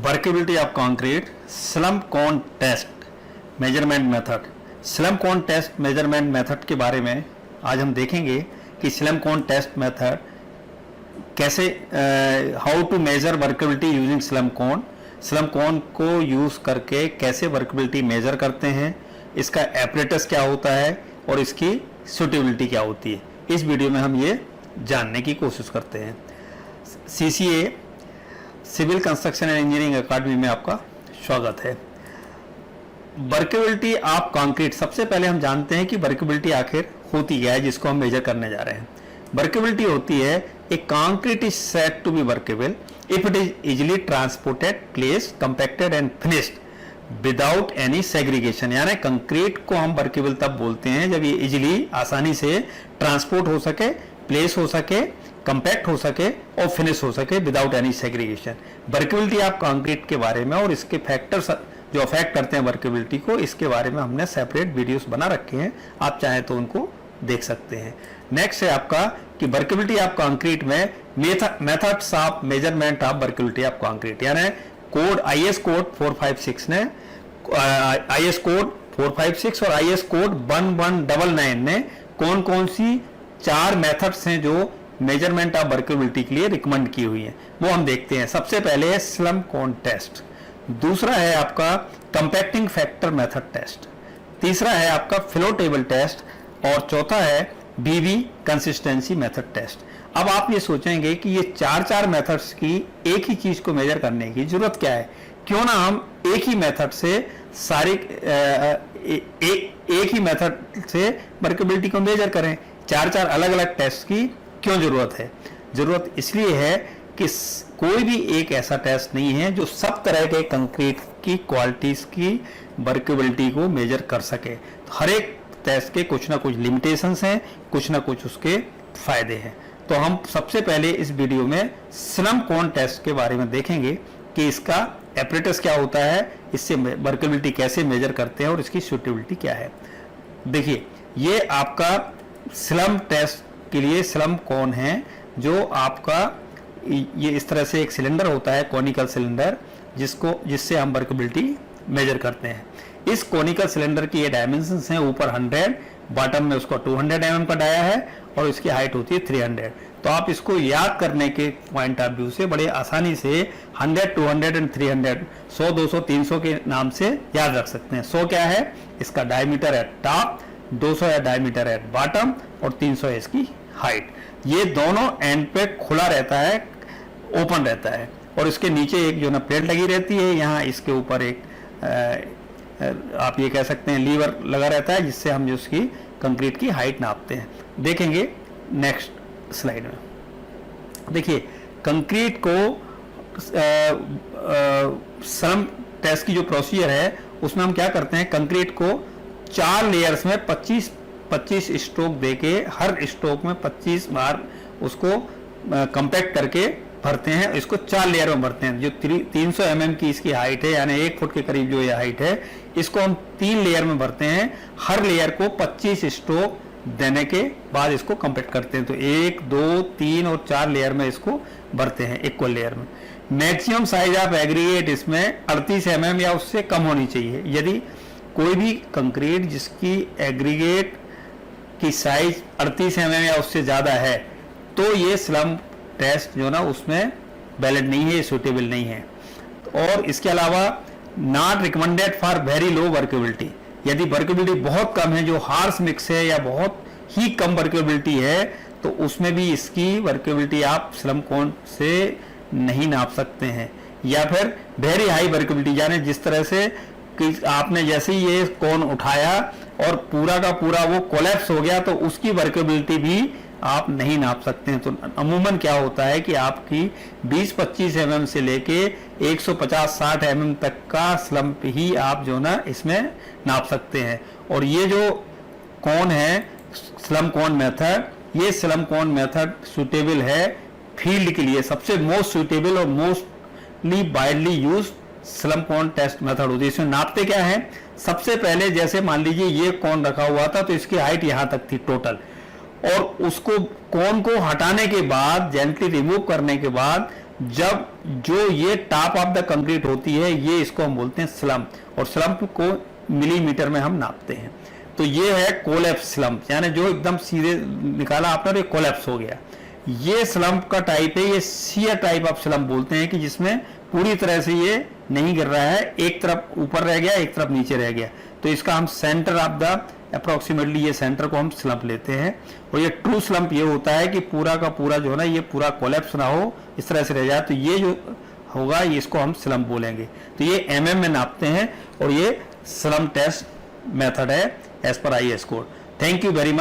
Workability of concrete slump cone test measurement method. Slump cone test measurement method के बारे में आज हम देखेंगे कि स्लम्प कोन टेस्ट मेथड कैसे, how to measure workability using slump cone को यूज़ करके कैसे वर्केबिलिटी मेजर करते हैं, इसका एपरेटस क्या होता है और इसकी सूटेबिलिटी क्या होती है। इस वीडियो में हम ये जानने की कोशिश करते हैं। CCA civil construction and engineering academy में आपका स्वागत है। वर्केबिलिटी ऑफ कंक्रीट, सबसे पहले हम जानते हैं कि वर्केबिलिटी आखिर होती क्या है जिसको हम मेजर करने जा रहे हैं। वर्केबिलिटी होती है a concrete is said to be workable if it is easily transported, placed, compacted and finished without any segregation. यानी कंक्रीट को हम वर्केबल तब बोलते हैं जब ये इजिली, आसानी से ट्रांसपोर्ट हो सके, प्लेस हो सके, कंपैक्ट हो सके और फिनिश हो सके without any segregation. Workability of concrete के बारे में और इसके फैक्टर्स जो अफेक्ट करते हैं वर्केबिलिटी को, इसके बारे में हमने सेपरेट वीडियोस बना रखे हैं, आप चाहें तो उनको देख सकते हैं। नेक्स्ट है आपका कि वर्केबिलिटी ऑफ कंक्रीट में methods of measurement of workability of concrete, यानी कोड IS कोड 456 ने, IS कोड 456 और IS कोड 1199 ने कौन कौन सी 4 मेथड्स हैं जो मेजरमेंट ऑफ वर्केबिलिटी के लिए रिकमेंड की हुई है, वो हम देखते हैं। सबसे पहले है स्लम्प कोन टेस्ट, दूसरा है आपका कंपैक्टिंग फैक्टर मेथड टेस्ट, तीसरा है आपका फ्लो टेबल टेस्ट और चौथा है BB कंसिस्टेंसी मेथड टेस्ट। अब आप ये सोचेंगे कि ये 4 मेथड्स की एक ही चीज को मेजर करने की जरूरत क्या है, क्यों ना हम एक ही मेथड से सारी एक ही मेथड से वर्केबिलिटी को मेजर करें। 4 अलग अलग टेस्ट की क्यों जरूरत है? जरूरत इसलिए है कि कोई भी एक ऐसा टेस्ट नहीं है जो सब तरह के कंक्रीट की क्वालिटीज की वर्केबिलिटी को मेजर कर सके। तो हर एक टेस्ट के कुछ ना कुछ लिमिटेशंस हैं, कुछ ना कुछ उसके फायदे हैं। तो हम सबसे पहले इस वीडियो में स्लम्प कोन टेस्ट के बारे में देखेंगे कि इसका एपरेटस क्या होता है, इससे वर्केबिलिटी कैसे मेजर करते हैं और इसकी सूटेबिलिटी क्या है। देखिए, ये आपका स्लम्प टेस्ट के लिए स्लम्प कोन है, जो आपका ये इस तरह से एक सिलेंडर होता है, कॉनिकल सिलेंडर, जिससे हम वर्केबिलिटी मेजर करते हैं। इस कॉनिकल सिलेंडर की ये डायमेंशंस हैं, ऊपर 100, बॉटम में उसका 200 mm का डाया है और इसकी हाइट होती है 300। तो आप इसको याद करने के पॉइंट ऑफ व्यू से बड़े आसानी से 100, 200 एंड 300, 100, 200, 300 के नाम से याद रख सकते हैं। 100 क्या है? इसका डायमीटर एट टॉप, 200 है डायमीटर एट बॉटम और 300 है इसकी हाइट। ये दोनों एंड पे खुला रहता है, ओपन रहता है और इसके नीचे एक जो ना प्लेट लगी रहती है, यहाँ इसके ऊपर एक आप ये कह सकते हैं लीवर लगा रहता है, जिससे हम जो उसकी कंक्रीट की हाइट नापते हैं। देखेंगे नेक्स्ट स्लाइड में। देखिए, कंक्रीट को स्लम्प टेस्ट की जो प्रोसीजर है उसमें हम क्या करते हैं, कंक्रीट को 4 लेयर्स में 25 स्ट्रोक देके, हर स्ट्रोक में 25 बार उसको कंपैक्ट करके भरते हैं। इसको 4 लेयर में भरते हैं। जो 300 mm की इसकी हाइट है, यानी 1 फुट के करीब जो ये हाइट है, इसको हम 3 लेयर में भरते हैं। हर लेयर को 25 स्ट्रोक देने के बाद इसको कंपैक्ट करते हैं। तो 1, 2, 3 और 4 लेयर में इसको भरते हैं, इक्वल लेयर में। मैक्सिमम साइज ऑफ एग्रीगेट इसमें 38 mm या उससे कम होनी चाहिए। यदि कोई भी कंक्रीट जिसकी एग्रीगेट की साइज 38 mm या उससे ज़्यादा है, तो ये स्लम्प टेस्ट जो ना उसमें वैलिड नहीं है, सूटेबल नहीं है। और इसके अलावा not recommended for very low workability. यदि वर्केबिलिटी बहुत कम है, जो हार्श मिक्स है या बहुत ही कम वर्केबिलिटी है, तो उसमें भी इसकी वर्केबिलिटी आप स्लम्प कोन से नहीं नाप सकते हैं। या फिर वेरी हाई वर्केबिलिटी, यानी जिस तरह से कि आपने जैसे ही ये कोन उठाया और पूरा का पूरा वो कोलैप्स हो गया, तो उसकी वर्केबिलिटी भी आप नहीं नाप सकते हैं। तो अमूमन क्या होता है कि आपकी 20-25 mm से लेके 150-60 mm तक का स्लम्प ही आप जो ना इसमें नाप सकते हैं। और ये जो कोन है स्लम्प कोन मेथड, ये स्लम्प कोन मेथड सूटेबल है फील्ड के लिए। सबसे मोस्ट सूटेबल और mostly widely use slump cone test method होती है। इसमें नापते क्या है, सबसे पहले जैसे मान लीजिए ये कोन रखा हुआ था, तो इसकी हाइट यहाँ तक थी टोटल, और उसको कोन को हटाने के बाद, जेंटली रिमूव करने के बाद जब जो ये टॉप ऑफ द कंक्रीट होती है, ये इसको हम बोलते हैं स्लम्प, और स्लम्प को मिलीमीटर में हम नापते हैं। तो ये है कोलैप्स स्लम्प, यानी जो एकदम सीधे निकाला आपने और ये कोलैप्स हो गया। ये स्लम्प का टाइप है, ये शियर टाइप ऑफ स्लम्प बोलते हैं, कि जिसमें पूरी तरह से ये नहीं गिर रहा है, एक तरफ ऊपर रह गया, एक तरफ नीचे रह गया। तो इसका हम सेंटर ऑफ द अप्रोक्सीमेटली ये सेंटर को हम स्लम्प लेते हैं। और ये ट्रू स्लम्प ये होता है कि पूरा का पूरा जो है ना, ये पूरा कोलैप्स ना हो, इस तरह से रह जाए, तो ये जो होगा ये इसको हम स्लम्प बोलेंगे। तो ये mm में नापते हैं, और ये स्लम्प टेस्ट मेथड है एज पर IS code. Thank you very much.